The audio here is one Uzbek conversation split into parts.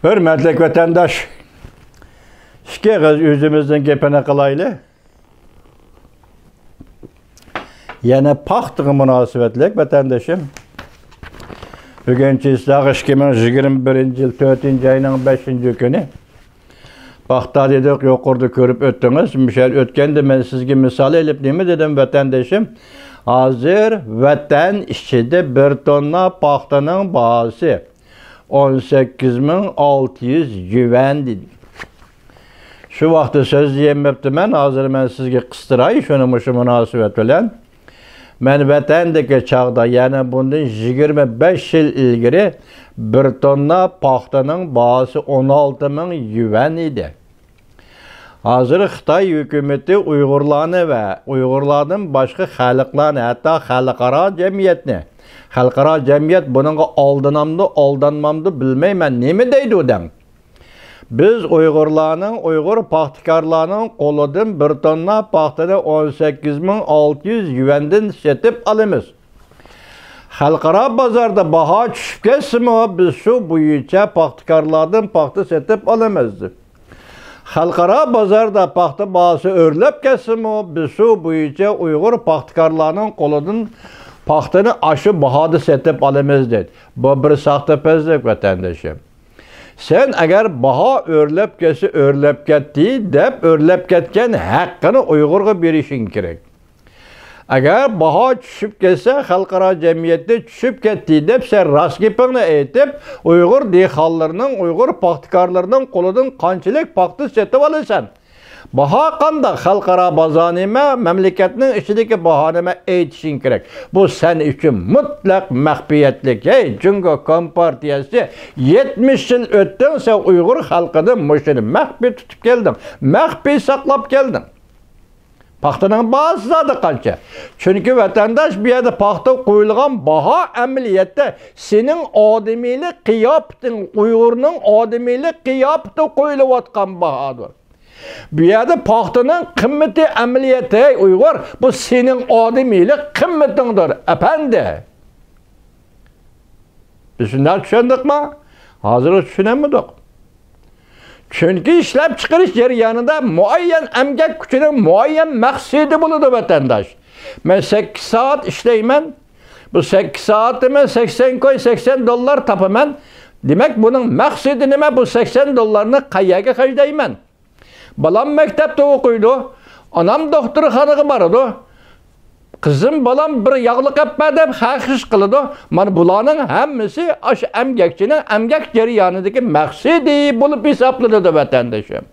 Hürmetli vatandaş, iki kız yüzümüzden gepene kılaylı. Yine paxtığı münasibetlik vatandaşım. Bugünkü İslah 2021 yıl 4. ayının 5. günü. Baxta dedik, yukarıda görüp öttünüz. Mişel ötkende ben sizge misal elip nemi dedim vatandaşım. Hazır vatan içinde bir tonna paxtanın bahası 18.600 yuvan dedim. Şu vaxtı söz diyemepti ben. Hazır ben sizge kıstıray şunu şu münasibet bilen. Ben vatandaki çağda yani bundan 25 yıl ilgiri bir tonna paxtanın bahası 16.000 yuvan idi. Hazır Xitay hükümeti Uygurlarını ve Uygurlardan başka xalqlarını hatta xalqaro cemiyetini xalqaro cemiyet bununla aldanmamdı bilmeymen nemi deydi odan. Biz Uygur paxtakarlarının qoludan bir tonna paxtani 18.600 yuvandan setip alımız. Xalqaro bozorda baho tushib ketsa biz shu bo'yicha paxtakarlardan paxta setip alımızdı. Xalqaro bozorda paxta bahosi o'rlab ketsa biz shu bo'yicha Uygur paxtakarlarının qoludan paxtani aşı bahoda setip alımız dedi. Bu bir saxtapazlik vatandaşım. Sen eğer baha örlep kesi örlep kettiği dep örlep ketken hakkını Uygur'a berişin gerek. Eğer baha düşüp kesse xalqaro cemiyette düşüp kettiği dep sen rasgipini etip Uygur dehallarının, Uygur paxtakarlarının qoludan qanchalik paxta setip alasan. Baha qanda xalqaro bozornima memleketinin içindeki bahanime eğitişin gerek. Bu sen için mutlak mahfiyetlik. Hey Cungo Kompartiyası 70 yıl öttün sen Uygur halkını muşunu mahfi tutup geldin. Mahfi saklap geldin. Paxtanın bahası zaten kança. Çünkü vatandaş bir yerde paxta koyulgan baha ameliyette senin ademilik kıyaptın, Uygur'un ademilik kıyaptı koyuluvatkan bahadır. Bir yerde paxtanın kımmeti ameliyeti Uygur, bu senin ademilik kımmetindir. Efendi. Biz şunlar düşündük mü? Hazır düşünemedik. Çünkü işlep çıkarış yeri yanında muayyen emgek gücünün muayyen maksidi buludu vatandaş. Ben 8 saat işleymen, bu 8 saatte ben 80 koy 80 dolar tapımen. Demek bunun maksidi nime bu 80 dolarını kayyaga kaydaymen. Balam mektepte okuydu, anam doktorxanaga barıdı. Kızım balam bir yağlık yapma deb haqiş kılıdı. Mana bularning hammasi aş emgekçinin emgek jarayonidagi maqsadi bulup hesapladı vatandaşım.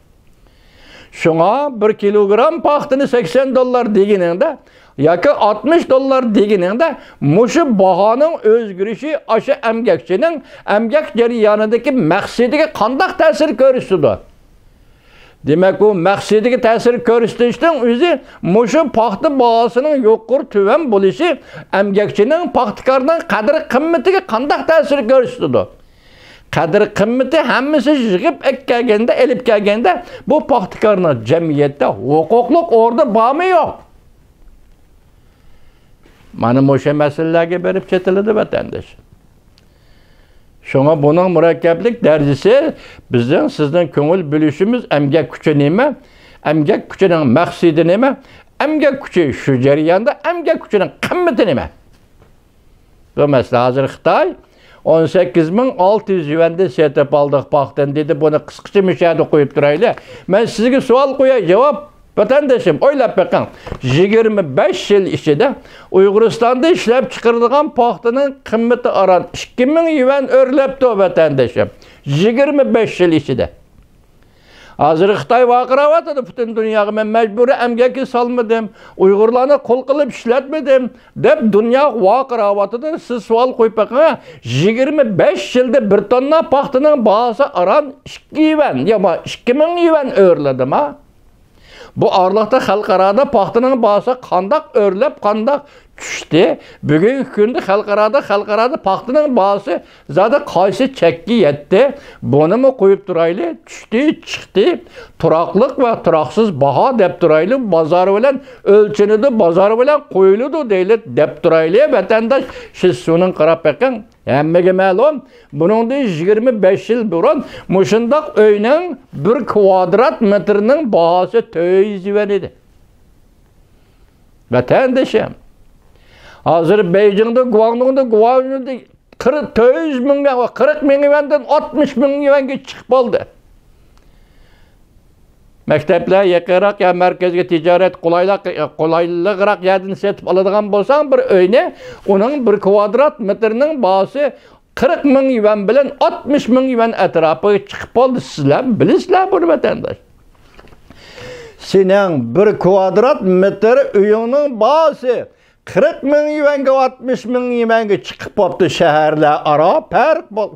Şuna 1 kilogram paxtani 80 dolar degeningde yoki 60 dolar degeningde muşu bahanın özgürüşü aşı emgekçinin emgek jarayonidagi maqsadiga qanday ta'sir ko'rsatdi? Demek bu maksudiki tesir körüstüştün özü muşu paxta bahasının yuqur tüven buluşu emgekçinin paxtakarının kadri kımmetiga qanday tesir körüstüdü. Kadri kımmeti hammasi yığıp ekkelgende, elip kelgende bu paxtakarının cemiyette hukukluk orada bağımı yok. Mana muşu meselelerge berip çetildi vatandaş. Şuna bunun mürekkeplik derecesi bizden sizden köngül bölüşümüz emgek gücü neme, emgek gücünün maksidi neme, emgek gücü şu jarayonda emgek gücünün kımmeti neme. Bu mesela hazır Xitay 18.600 yuvanda setip aldık paxtan dedi, bunu kısqıca müşahede koyup duraylı. Ben sizge sual koyay, cevap vatandaşım oylap bakın. 25 yıl içinde Uyguristan'da işlep çıkarılan paxtanın kımmeti aran 2000 yuvan örlepti o vatandaşım. 25 yıl içinde. Hazır Xitay vaqıravatıdı bütün dünyaya ben mecburi emgeki salmadım. Uygurlarına kol kılıp işletmedim. Dep dünya vaqıravatıdı. Siz sual koyup bakın. 25 yılda bir tonna paxtanın bahası aran 2 yuvan. Ya 2000 yuvan örledim ha. Bu arlıqda xalqarada paxtanın bahası qandaq örlep, qandaq düştü. Bugün günde xalqarada paxtanın bahası zaten qaysı çekki yetti. Bunu mu koyup duraylı? Düştü, çıktı. Turaqlıq ve turaqsız baha dep duraylı. Bazar bilen ölçünüdü, bazar bilen koyuludu deyildi dep duraylı. Vatandaş siz şunun qarab bakın. Hammaga ma'lum, buningdan 25 yil burun mushundaq uyning 1 kvadrat metrining bahosi 400 yuan edi. Vatandoshim, hozir Beijingda, Guangdongda 400 mingga, 40 ming yuandan 60 ming yuanga chiqib qoldi. Maktablar yaqinroq ya markazga tijorat qulayliqroq yerdan setib oladigan bo'lsang, bir uyni, uning 1 kvadrat metrining bahosi 40 ming yuan bilan 60 ming yuan atrofiga chiqib qoldi. Sizlar bilasizlar buni vatandosh. Sening 1 kvadrat metr uyingning bahosi 40 ming yuanga 60 ming yuanga chiqib qoldi shaharlar aro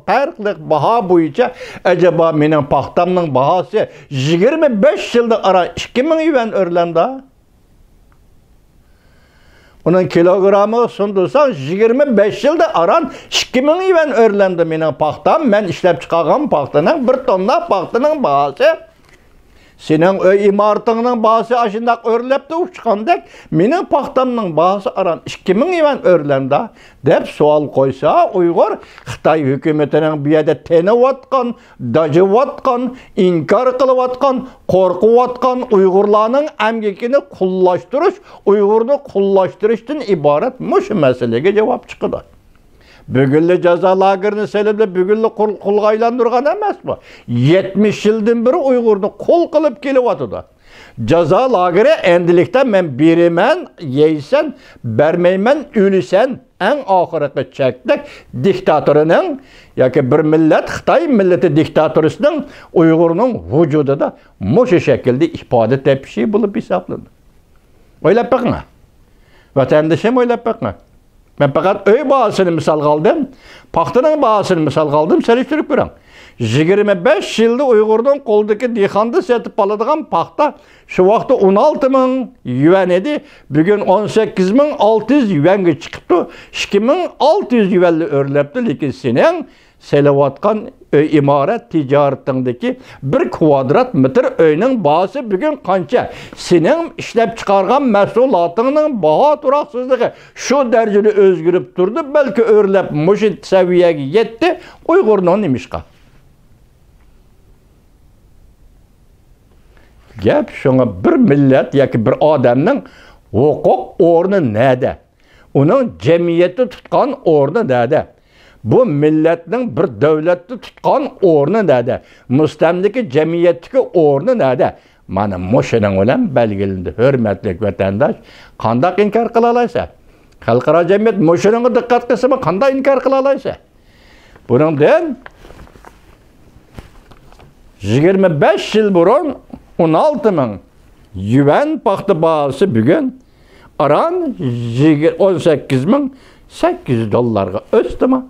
farqli baho bo'yicha. Acaba mening paxtamning bahosi 25 yilda aro 2 ming yuan o'rlandi. Uning kilogramı sundursan 25 yilda aran 2 ming yuan o'rlandi mening paxtam. Men ishlab chiqargan paxtaning 1 tonna paxtaning bahosi senin öy imarətinin bahası aşındaq örləbdə uçqandək, menin paxtamның bahası aran 2000 yuan örləndə dep sual qoysa, Uyğur Xitay hökumətinin bir yerdə teniyatqan, dacıvatqan, inkar qılıvatqan, qorquvatqan Uyğurlarının əmgəkini qullaşdırış, Uyğurnu qullaşdırışdan ibarət müş məsələyə cavab çıxıdı. Bugünlü ceza lagerini selebde bugünlü kulgaylandırgan emas bu. 70 yıldan beri Uygur'unu kol kılıp gelivatıdı. Ceza lageri endilikte men birimen, yeysen, bermeymen, ülüsen, en ahireti çektik diktatörünün, ya ki bir millet, Xitay milleti diktatörüsünün Uygur'un vücudu da muşu şekilde ifade tepşi bulup hesaplandı. Öyle bakma. Vatandaşım öyle bakma. Ben fakat öy bahasını misal kaldım, paxtanın bahasını misal kaldım, seliştirip görəm. 25 yılda Uygur'dan qoldaki dixanda setip alıdığım paxta şu vaxtda 16 min yuan idi, bugün 18 min 600 yuanga çıkıptı, 2 min 600 yuanlı örlepti, lekin senin selavatkan imaret ticaretindeki 1 kvadrat metr öyünün bahası bugün kança. Senin işlep çıkargan mesulatının baha duraksızlığı şu dereceli özgürüp durdu. Belki örlep muşit seviyeye yetti. Uygur'un imişka. Gep şuna bir millet ya ki bir adamın hukuk ornu nede? Onun cemiyeti tutkan ornu nede? Bu milletin bir devletli tutkan ornu nede? Müstemdeki cemiyetteki ornu nede? Mana muşunun olan belgilindi. Hürmetlik vatandaş, kandak inkar kılalaysa? Halkara cemiyet muşunun dikkat kısmı kandak inkar kılalaysa? Bunun den 25 yıl burun 16 min yuan paxta bahası bugün aran 18 min $800'ga östü mü?